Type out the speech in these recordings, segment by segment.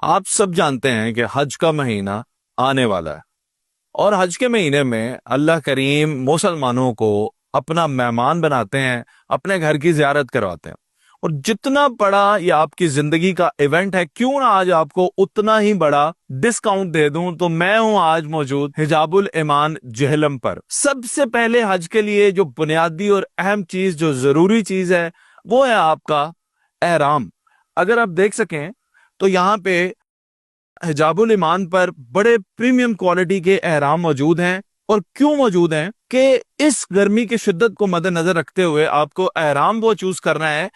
آپ سب جانتے ہیں کہ حج کا مہینہ آنے والا ہے، اور حج کے مہینے میں اللہ کریم مسلمانوں کو اپنا مہمان بناتے ہیں، اپنے گھر کی زیارت کرواتے ہیں۔ اور جتنا بڑا یہ آپ کی زندگی کا ایونٹ ہے، کیوں نہ آج آپ کو اتنا ہی بڑا ڈسکاؤنٹ دے دوں، تو میں ہوں آج موجود حجاب الایمان جہلم پر۔ سب سے پہلے حج کے لیے جو بنیادی اور اہم چیز، جو ضروری چیز ہے، وہ ہے آپ کا احرام۔ اگر آپ دیکھ سکیں تو یہاں پہ حجاب الایمان پر بڑے پریمیم کوالٹی کے احرام موجود ہیں۔ اور کیوں موجود ہیں کہ اس گرمی کی شدت کو مد نظر رکھتے ہوئے آپ کو احرام وہ چوز کرنا ہے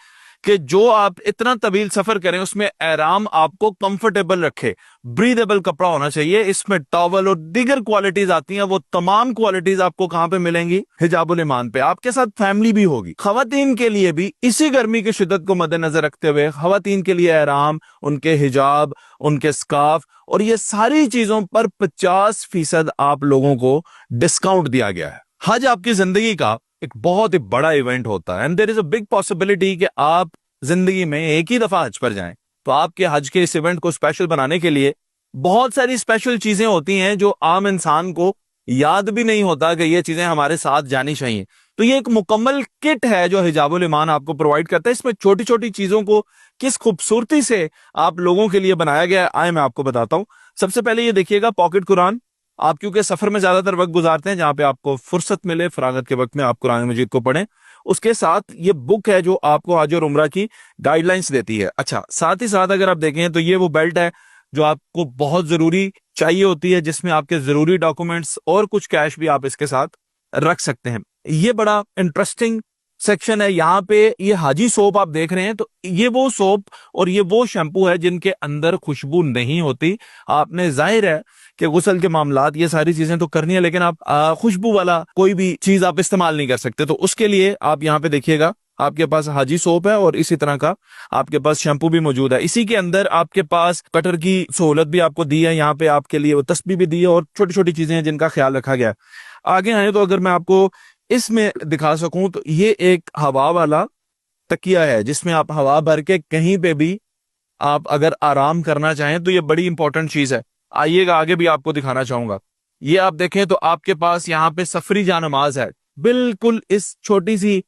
کہ جو آپ اتنا طویل سفر کریں اس میں احرام آپ کو کمفرٹیبل رکھے، بریدیبل کپڑا ہونا چاہیے۔ اس میں ٹاول اور دیگر کوالٹیز آتی ہیں، وہ تمام کوالٹیز آپ کو کہاں پہ ملیں گی؟ حجاب الایمان پہ۔ آپ کے ساتھ فیملی بھی ہوگی، خواتین کے لیے بھی اسی گرمی کی شدت کو مد نظر رکھتے ہوئے خواتین کے لیے احرام، ان کے حجاب، ان کے سکارف اور یہ ساری چیزوں پر 50% آپ لوگوں کو ڈسکاؤنٹ دیا گیا ہے۔ حج آپ کی زندگی کا ایک بہت ہی بڑا ایونٹ ہوتا ہے، and there is a big possibility کہ آپ زندگی میں ایک ہی دفعہ حج پر جائیں۔ تو آپ کے حج کے اس ایونٹ کو اسپیشل بنانے کے لیے بہت ساری اسپیشل چیزیں ہوتی ہیں جو عام انسان کو یاد بھی نہیں ہوتا کہ یہ چیزیں ہمارے ساتھ جانی چاہیے۔ تو یہ ایک مکمل کٹ ہے جو حجاب الایمان آپ کو پرووائڈ کرتا ہے۔ اس میں چھوٹی چھوٹی چیزوں کو کس خوبصورتی سے آپ لوگوں کے لیے بنایا گیا ہے، آئے میں آپ کو بتاتا ہوں۔ سب سے پہلے یہ دیکھیے گا پاکٹ قرآن۔ آپ کیونکہ سفر میں زیادہ تر وقت گزارتے ہیں، جہاں پہ آپ کو فرصت ملے فراغت کے وقت میں آپ قرآن مجید کو پڑھیں۔ اس کے ساتھ یہ بک ہے جو آپ کو حج اور عمرہ کی گائیڈ لائنز دیتی ہے۔ اچھا، ساتھ ہی ساتھ اگر آپ دیکھیں تو یہ وہ بیلٹ ہے جو آپ کو بہت ضروری چاہیے ہوتی ہے، جس میں آپ کے ضروری ڈاکومنٹس اور کچھ کیش بھی آپ اس کے ساتھ رکھ سکتے ہیں۔ یہ بڑا انٹرسٹنگ سیکشن ہے۔ یہاں پہ یہ حاجی سوپ آپ دیکھ رہے ہیں، تو یہ وہ سوپ اور یہ وہ شیمپو ہے جن کے اندر خوشبو نہیں ہوتی۔ آپ نے ظاہر ہے کہ غسل کے معاملات یہ ساری چیزیں تو کرنی ہے، لیکن آپ خوشبو والا کوئی بھی چیز آپ استعمال نہیں کر سکتے۔ تو اس کے لیے آپ یہاں پہ دیکھیے گا آپ کے پاس حاجی سوپ ہے اور اسی طرح کا آپ کے پاس شیمپو بھی موجود ہے۔ اسی کے اندر آپ کے پاس کٹر کی سہولت بھی آپ کو دی ہے، یہاں پہ آپ کے لیے وہ تسبیح بھی دی ہے اور چھوٹی چھوٹی چیزیں ہیں جن کا خیال رکھا گیا ہے۔ آگے آئے تو اگر میں آپ کو اس میں دکھا سکوں تو یہ ایک ہوا والا تکیہ ہے جس میں آپ ہوا بھر کے کہیں پہ بھی آپ اگر آرام کرنا چاہیں تو یہ بڑی امپورٹنٹ چیز ہے۔ آئیے گا آگے بھی آپ کو دکھانا چاہوں گا۔ یہ آپ دیکھیں تو آپ کے پاس یہاں پہ سفری جانماز ہے، بالکل اس چھوٹی سی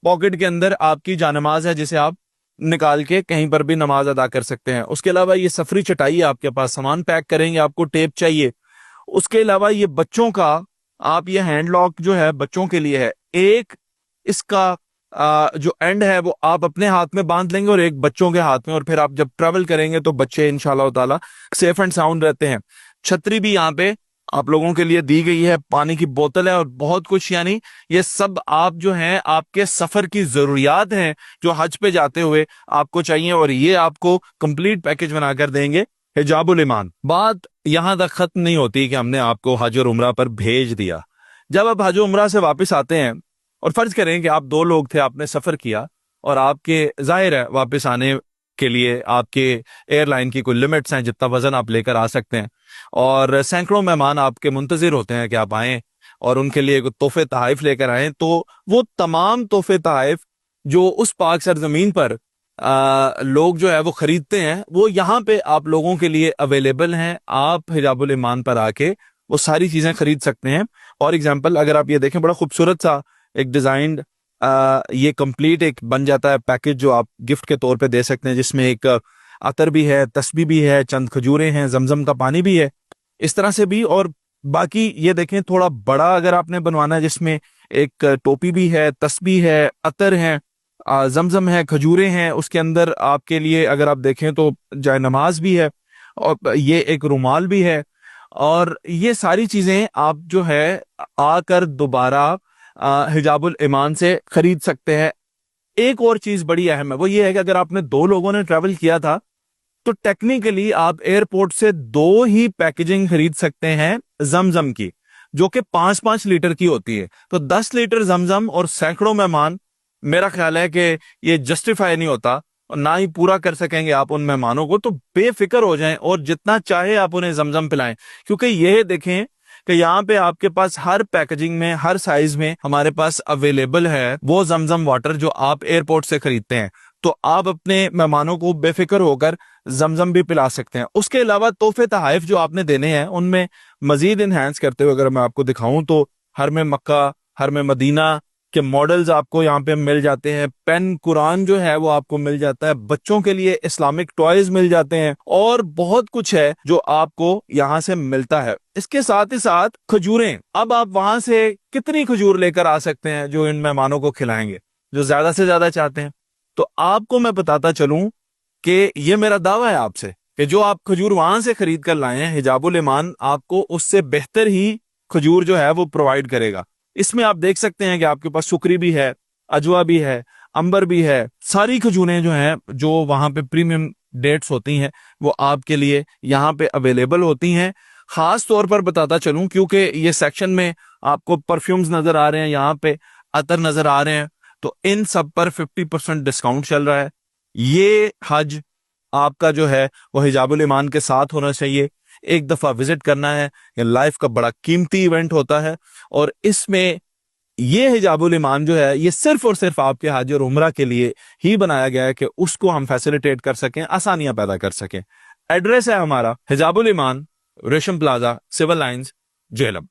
پاکٹ کے اندر آپ کی جانماز ہے جسے آپ نکال کے کہیں پر بھی نماز ادا کر سکتے ہیں۔ اس کے علاوہ یہ سفری چٹائی ہے آپ کے پاس، سامان پیک کریں گے آپ کو ٹیپ چاہیے۔ اس کے علاوہ یہ بچوں کا آپ یہ ہینڈ لاک جو ہے بچوں کے لیے ہے، ایک اس کا جو اینڈ ہے وہ آپ اپنے ہاتھ میں باندھ لیں گے اور ایک بچوں کے ہاتھ میں، اور پھر آپ جب ٹریول کریں گے تو بچے انشاءاللہ تعالی سیف اینڈ ساؤنڈ رہتے ہیں۔ چھتری بھی یہاں پہ آپ لوگوں کے لیے دی گئی ہے، پانی کی بوتل ہے اور بہت کچھ، یعنی یہ سب آپ جو ہیں آپ کے سفر کی ضروریات ہیں جو حج پہ جاتے ہوئے آپ کو چاہیے، اور یہ آپ کو کمپلیٹ پیکج بنا کر دیں گے حجاب الایمان۔ بات یہاں تک ختم نہیں ہوتی کہ ہم نے آپ کو حج اور عمرہ پر بھیج دیا۔ جب آپ حج و عمرہ سے واپس آتے ہیں اور فرض کریں کہ آپ 2 لوگ تھے، آپ نے سفر کیا اور آپ کے ظاہر ہے واپس آنے کے لیے آپ کے ایئر لائن کی کوئی لمٹس ہیں جتنا وزن آپ لے کر آ سکتے ہیں، اور سینکڑوں مہمان آپ کے منتظر ہوتے ہیں کہ آپ آئیں اور ان کے لیے کوئی تحفے تحائف لے کر آئیں، تو وہ تمام تحفے تحائف جو اس پاک سرزمین پر لوگ جو ہے وہ خریدتے ہیں، وہ یہاں پہ آپ لوگوں کے لیے اویلیبل ہیں۔ آپ حجاب الایمان پر آ کے وہ ساری چیزیں خرید سکتے ہیں۔ اور ایگزامپل اگر آپ یہ دیکھیں، بڑا خوبصورت سا ایک ڈیزائنڈ یہ کمپلیٹ ایک بن جاتا ہے پیکج جو آپ گفٹ کے طور پہ دے سکتے ہیں، جس میں ایک عطر بھی ہے، تسبیح بھی ہے، چند کھجوریں ہیں، زمزم کا پانی بھی ہے، اس طرح سے بھی۔ اور باقی یہ دیکھیں تھوڑا بڑا اگر آپ نے بنوانا ہے، جس میں ایک ٹوپی بھی ہے، تسبیح ہے، عطر ہے، زمزم ہے، کھجوریں ہیں، اس کے اندر آپ کے لیے اگر آپ دیکھیں تو جائے نماز بھی ہے اور یہ ایک رومال بھی ہے، اور یہ ساری چیزیں آپ جو ہے آ کر دوبارہ حجاب الایمان سے خرید سکتے ہیں۔ ایک اور چیز بڑی اہم ہے، وہ یہ ہے کہ اگر آپ نے 2 لوگوں نے ٹریول کیا تھا تو ٹیکنیکلی آپ ایئرپورٹ سے 2 ہی پیکیجنگ خرید سکتے ہیں زمزم کی، جو کہ 5-5 لیٹر کی ہوتی ہے۔ تو 10 لیٹر زمزم اور سینکڑوں مہمان، میرا خیال ہے کہ یہ جسٹیفائی نہیں ہوتا اور نہ ہی پورا کر سکیں گے آپ ان مہمانوں کو۔ تو بے فکر ہو جائیں اور جتنا چاہے آپ انہیں زمزم پلائیں، کیونکہ یہ دیکھیں کہ یہاں پہ آپ کے پاس ہر پیکیجنگ میں، ہر سائز میں ہمارے پاس اویلیبل ہے وہ زمزم واٹر جو آپ ایئرپورٹ سے خریدتے ہیں۔ تو آپ اپنے مہمانوں کو بے فکر ہو کر زمزم بھی پلا سکتے ہیں. اس کے علاوہ تحفے تحائف جو آپ نے دینے ہیں ان میں مزید انہینس کرتے ہوئے اگر میں آپ کو دکھاؤں تو حرم مکہ، حرم مدینہ کے ماڈلز آپ کو یہاں پہ مل جاتے ہیں. پین قرآن جو ہے وہ آپ کو مل جاتا ہے. بچوں کے لیے اسلامک ٹوائز مل جاتے ہیں اور بہت کچھ ہے جو آپ کو یہاں سے ملتا ہے. اس کے ساتھ ہی ساتھ کھجوریں. اب آپ وہاں سے کتنی کھجور لے کر آ سکتے ہیں جو ان مہمانوں کو کھلائیں گے جو زیادہ سے زیادہ چاہتے ہیں؟ تو آپ کو میں بتاتا چلوں کہ یہ میرا دعویٰ ہے آپ سے کہ جو آپ کھجور وہاں سے خرید کر لائے ہیں، حجاب الایمان آپ کو اس سے بہتر ہی کھجور جو ہے وہ پرووائڈ کرے گا. اس میں آپ دیکھ سکتے ہیں کہ آپ کے پاس سکری بھی ہے، اجوا بھی ہے، امبر بھی ہے. ساری کھجوریں جو ہیں جو وہاں پہ پریمیم ڈیٹس ہوتی ہیں وہ آپ کے لیے یہاں پہ اویلیبل ہوتی ہیں. خاص طور پر بتاتا چلوں کیونکہ یہ سیکشن میں آپ کو پرفیومز نظر آ رہے ہیں، یہاں پہ عطر نظر آ رہے ہیں، تو ان سب پر 50% ڈسکاؤنٹ چل رہا ہے. یہ حج آپ کا جو ہے وہ حجاب الایمان کے ساتھ ہونا چاہیے. ایک دفعہ وزٹ کرنا ہے. یہ لائف کا بڑا قیمتی ایونٹ ہوتا ہے اور اس میں یہ حجاب الایمان جو ہے یہ صرف اور صرف آپ کے حج اور عمرہ کے لیے ہی بنایا گیا ہے کہ اس کو ہم فیسیلیٹیٹ کر سکیں، آسانیاں پیدا کر سکیں. ایڈریس ہے ہمارا حجاب الایمان، ریشم پلازا، سول لائنز، جہلم.